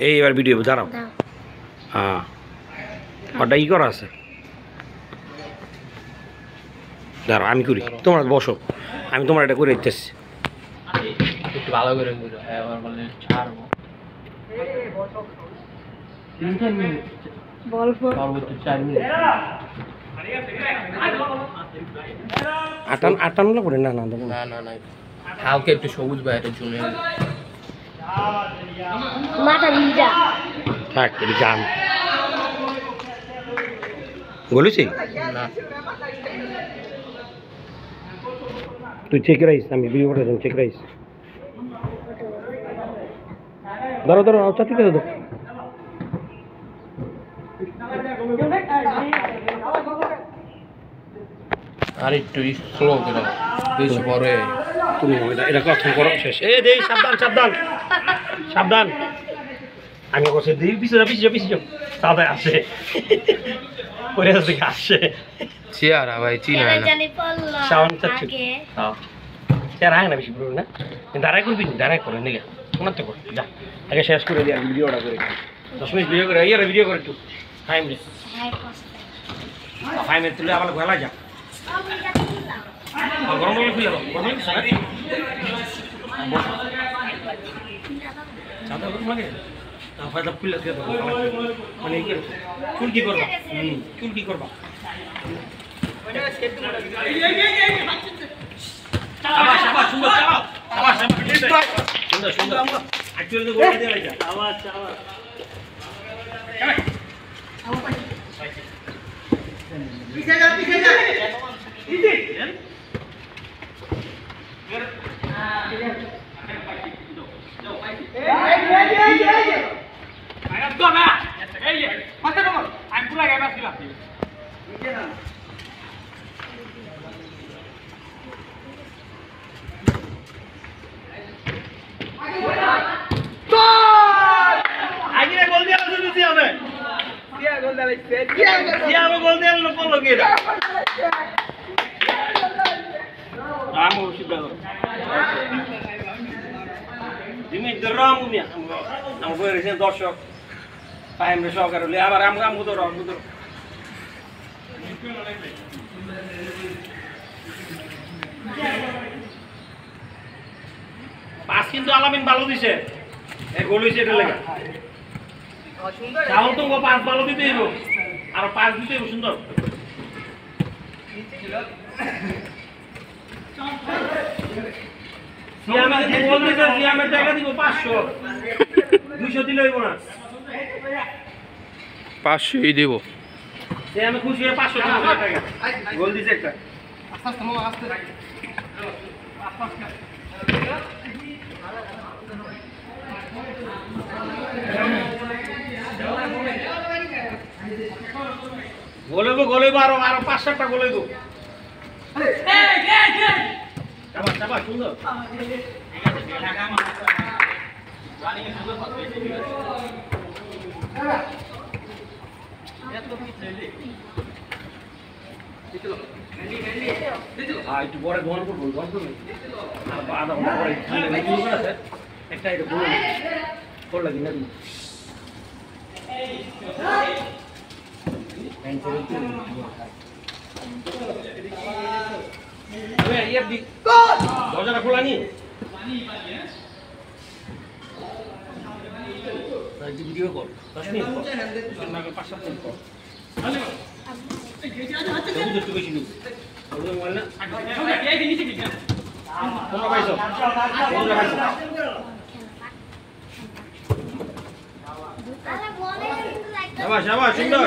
এই এবার ভিডিও দাঁড়াও। হ্যাঁ ওটা ই করা আছে, দাঁড়াও আমি করি, তোমরা বসো, আমি তোমার এটা করে দিতেছি। একটু ভালো করে বুঝো, এবার বলে ছাড়বো 3-4 মিনিট, সর্বোচ্চ 4 মিনিট। আটানো লাগবে না? না না না না, হালকা একটু সবুজ বাইরের জন্য মাথা ভিজা থাক, এটি গান বলেছি না। তুই চেক রাইস, আমি ভিডিও করে চেক রাইস। ধরো ধরো আচ্ছা ঠিক আছে, ধরো আর একটু স্লো করে, বেশি বড় হয়ে তুমি এটা কখন করো শেষ। এই দেই, সাবধান সাবধান সাবধান, আমি বসে দিই, পিছিয়ে যাও পিছিয়ে যাও পিছিয়ে যাও, সাদা আসে পরে আসে আসে চেয়ারা ভাই চিনা না। জানি পড়লো সাউন্ড চাচ্ছি। আগে হ্যাঁ চেয়ার আয় না বেশি পুরো না, দাঁড়াই করবি না, দাঁড়াই করে নিলে শোনার তো কর, যা আগে শেষ করে দিই, আমি ভিডিওটা করে 10 মিনিট ভিডিও করে ইয়ার ভিডিও করে একটু টাইম রে হাই কষ্ট 5 মিনিট তুলে আবার ঘোলা যা। গরম হলে খুলে দাও, গরম হলে চাদর গরম লাগে না, ফায়দা খুলে দিয়ে দাও, মানে কি চুল কি করবা? চুল কি করবা? আবার আবার সুন্দর চালাও, আবার সুন্দর সুন্দর অ্যাকচুয়ালি তো গোল দিয়ে লাগা আবার আবার পিছে যা ইজি দর্শক সহকারে আবার পাঁচ কিন্তু আলামিন ভালো দিছে, গোল হয়েছে এটা লেখা চাউল তো 5 ভালো দিতে হইব, আর 5 দিতে হইব সুন্দর। সিয়ামের যে গোল দিছে, সিয়ামের টাকা দিব 500, 200 দিলে হইব না, 500ই দেব। সিয়ামে খুশি হয়ে 500 টাকা গোল দিছে একটা। গোলেবো গোলেবো আরো 5-7টা গোলেবো। চাপা চাপা সুন্দর। একটু পরে ঘন করবো, ঘন করবো আধা ঘন্টা পরে একটা এটা বলে করলা কিনা তুমি দরজাটা খোলা নি ভিডিও কর 10 মিনিট পর 5-7 মিনিট পর একটু বেশি নেব তোমরা পাইছো শাবাশ শাবাশ সুন্দর